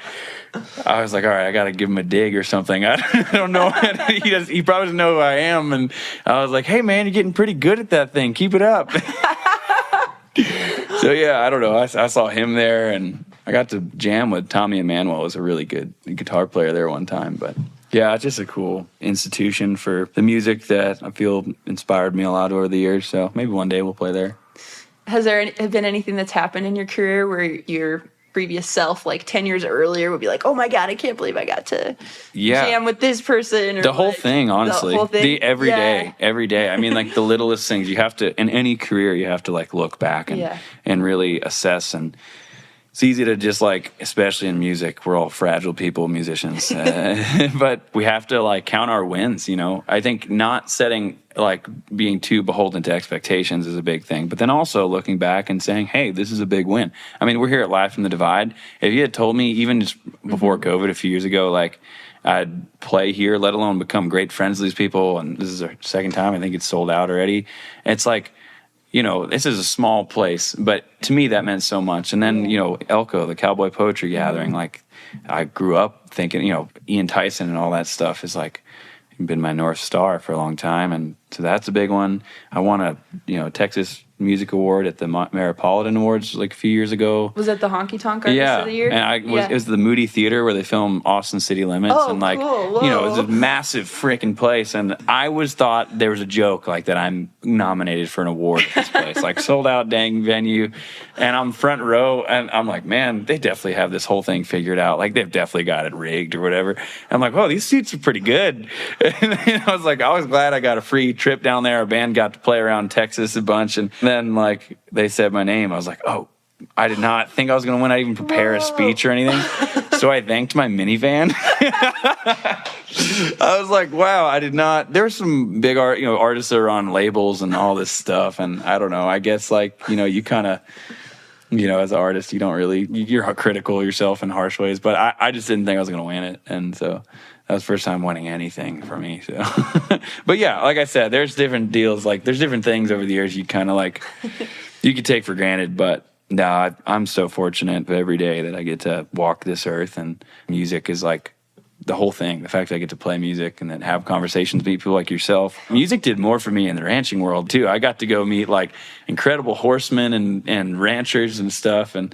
all right, I got to give him a dig or something. I don't know. He probably doesn't know who I am. And I was like, "Hey, man, you're getting pretty good at that thing. Keep it up." So yeah, I don't know. I saw him there, and I got to jam with Tommy Emmanuel, who was a really good guitar player there one time. But yeah, it's just a cool institution for the music that I feel inspired me a lot over the years. So maybe one day we'll play there. Has there been anything that's happened in your career where your previous self, like 10 years earlier, would be like, "Oh my God, I can't believe I got to jam with this person"? Or the whole thing, honestly. The whole thing? Every day. I mean, like the littlest things. You have to, in any career, you have to like look back and really assess. And it's easy to just like, especially in music, we're all fragile people, musicians. But we have to like count our wins, you know. I think not being too beholden to expectations is a big thing. But then also looking back and saying, hey, this is a big win. I mean, we're here at Live from the Divide. If you had told me even just before COVID a few years ago, like I'd play here, let alone become great friends with these people, and this is our second time, I think it's sold out already. It's like, you know, this is a small place, but to me that meant so much. And then, you know, Elko, the Cowboy Poetry Gathering, like I grew up thinking, you know, Ian Tyson and all that stuff is like been my North Star for a long time. And so that's a big one. I won a, Texas Music Award at the Metropolitan Awards like a few years ago. Was that the Honky Tonk Artist of the Year? And it was the Moody Theater where they film Austin City Limits. Oh, and like, cool. you know, it was a massive freaking place. And I always thought there was a joke like that I'm nominated for an award at this place. Like sold out dang venue. And I'm front row and I'm like, man, they definitely have this whole thing figured out. Like they've definitely got it rigged or whatever. And I'm like, oh, these seats are pretty good. And I was like, I was glad I got a free trip down there. Our band got to play around Texas a bunch. And then like they said my name, I was like, oh, I did not think I was going to win. I didn't even prepare a speech or anything. So I thanked my minivan. I was like, wow, I did not. There's some big artists that are on labels and all this stuff. And I don't know, I guess like, you kind of, as an artist, you don't really, you're critical of yourself in harsh ways. But I just didn't think I was going to win it. And so that was the first time winning anything for me. So, but yeah, like I said, there's different deals. Like there's different things over the years you kind of like, you could take for granted. But no, I'm so fortunate every day that I get to walk this earth, and music is like the whole thing. The fact that I get to play music and then have conversations with people like yourself. Music did more for me in the ranching world too. I got to go meet like incredible horsemen and ranchers and stuff, and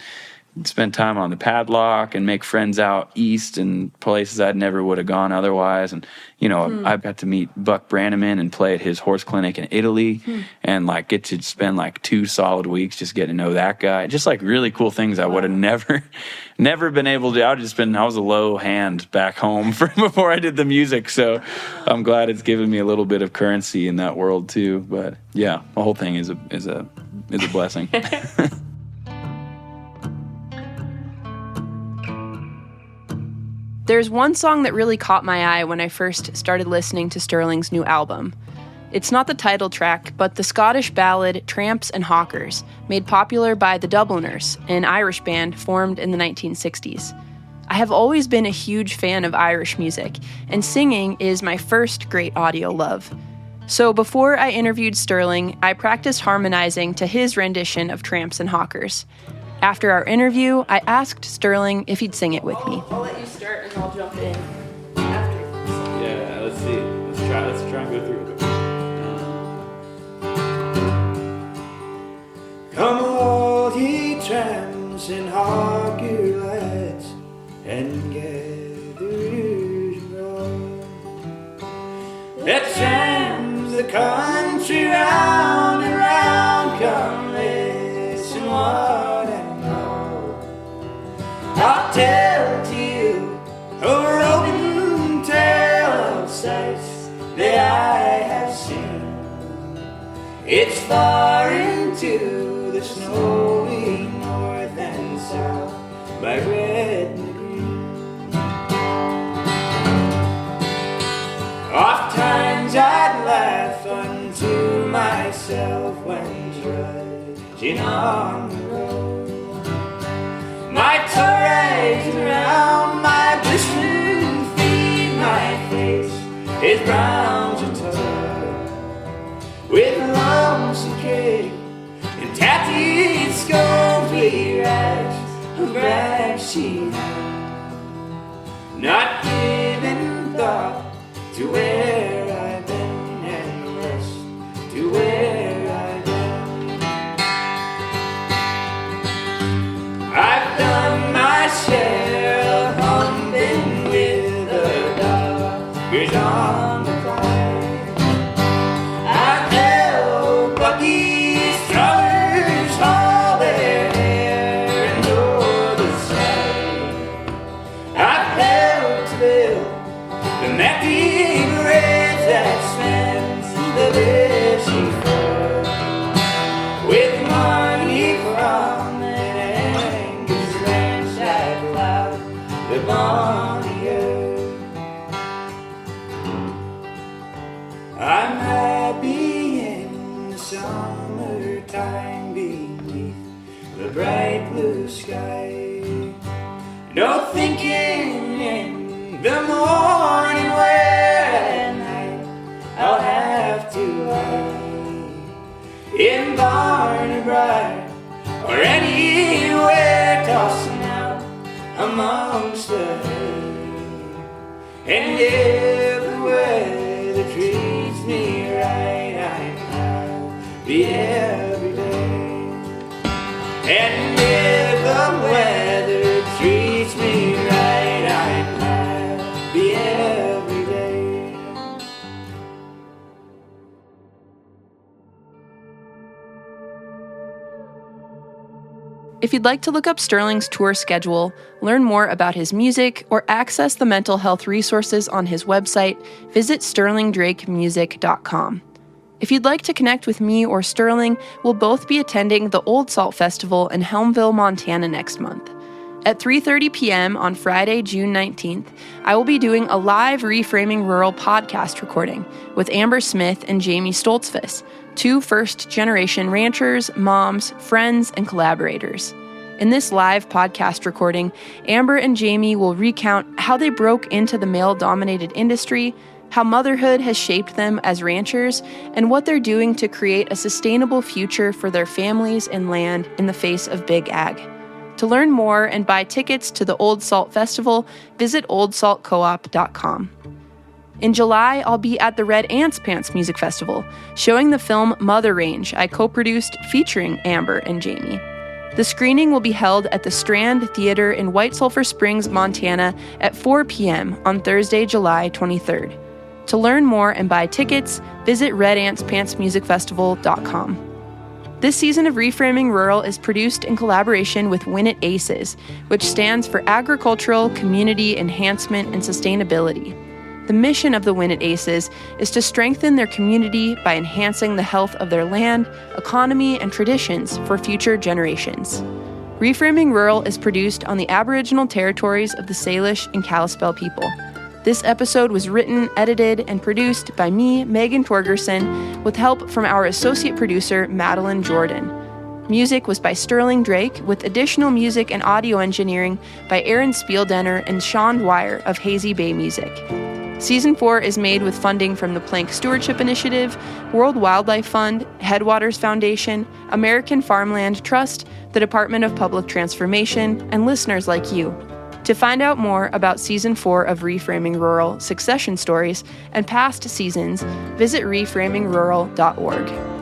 spend time on the padlock and make friends out east and places I'd never would have gone otherwise. And, I got to meet Buck Brannaman and play at his horse clinic in Italy and like get to spend like 2 solid weeks just getting to know that guy. Just like really cool things I would have never been able to. I was a low hand back home before I did the music. So I'm glad it's given me a little bit of currency in that world too. But yeah, the whole thing is a blessing. There's one song that really caught my eye when I first started listening to Sterling's new album. It's not the title track, but the Scottish ballad Tramps and Hawkers, made popular by the Dubliners, an Irish band formed in the 1960s. I have always been a huge fan of Irish music, and singing is my first great audio love. So before I interviewed Sterling, I practiced harmonizing to his rendition of Tramps and Hawkers. After our interview, I asked Sterling if he'd sing it with me. I'll let you start and I'll jump in after. Yeah, let's see. Let's try and go through it. Come all ye tramps and hawker lads, and gatherers round. Let's tramp the country round and round. Come listen what I'll tell to you a roving tale of sights that I have seen. It's far into the snowy north and south, by red and green. Oft times I'd laugh unto myself when trudging on the road. My ties around my glistening feet, my face is brown to tow. eat scones we rags, a brag she had, not giving thought to where I've been and the rest to where I've been. I've done my share of humping with the doggers on the fire. I've held Bucky's trousers, all their hair and all the side. I've held to build the nappy bread that stands the bushy for, with money from an Angus ranch that plowed the bonny earth. I'm happy in the summertime beneath the bright blue sky. No thinking in the morning where at night I'll have to lie, in Barney Briar or anywhere, tossing out amongst the hay. And if the weather treats me right, I'm happy every day. And if the weather treats me right, I'm happy every day. If you'd like to look up Sterling's tour schedule, learn more about his music, or access the mental health resources on his website, visit sterlingdrakemusic.com. If you'd like to connect with me or Sterling, we'll both be attending the Old Salt Festival in Helmville, Montana next month. At 3:30 p.m. on Friday, June 19th, I will be doing a live Reframing Rural podcast recording with Amber Smith and Jamie Stoltzfus, two first-generation ranchers, moms, friends, and collaborators. In this live podcast recording, Amber and Jamie will recount how they broke into the male-dominated industry, how motherhood has shaped them as ranchers, and what they're doing to create a sustainable future for their families and land in the face of big ag. To learn more and buy tickets to the Old Salt Festival, visit oldsaltcoop.com. In July, I'll be at the Red Ants Pants Music Festival, showing the film Mother Range I co-produced featuring Amber and Jamie. The screening will be held at the Strand Theater in White Sulphur Springs, Montana at 4 p.m. on Thursday, July 23rd. To learn more and buy tickets, visit redantspantsmusicfestival.com. This season of Reframing Rural is produced in collaboration with Win It ACES, which stands for Agricultural Community Enhancement and Sustainability. The mission of the Win It ACES is to strengthen their community by enhancing the health of their land, economy, and traditions for future generations. Reframing Rural is produced on the Aboriginal territories of the Salish and Kalispel people. This episode was written, edited, and produced by me, Megan Torgerson, with help from our associate producer, Madeline Jordan. Music was by Sterling Drake, with additional music and audio engineering by Aaron Spieldenner and Sean Dwyer of Hazy Bay Music. Season 4 is made with funding from the Plank Stewardship Initiative, World Wildlife Fund, Headwaters Foundation, American Farmland Trust, the Department of Public Transformation, and listeners like you. To find out more about Season 4 of Reframing Rural, Succession Stories, and past seasons, visit reframingrural.org.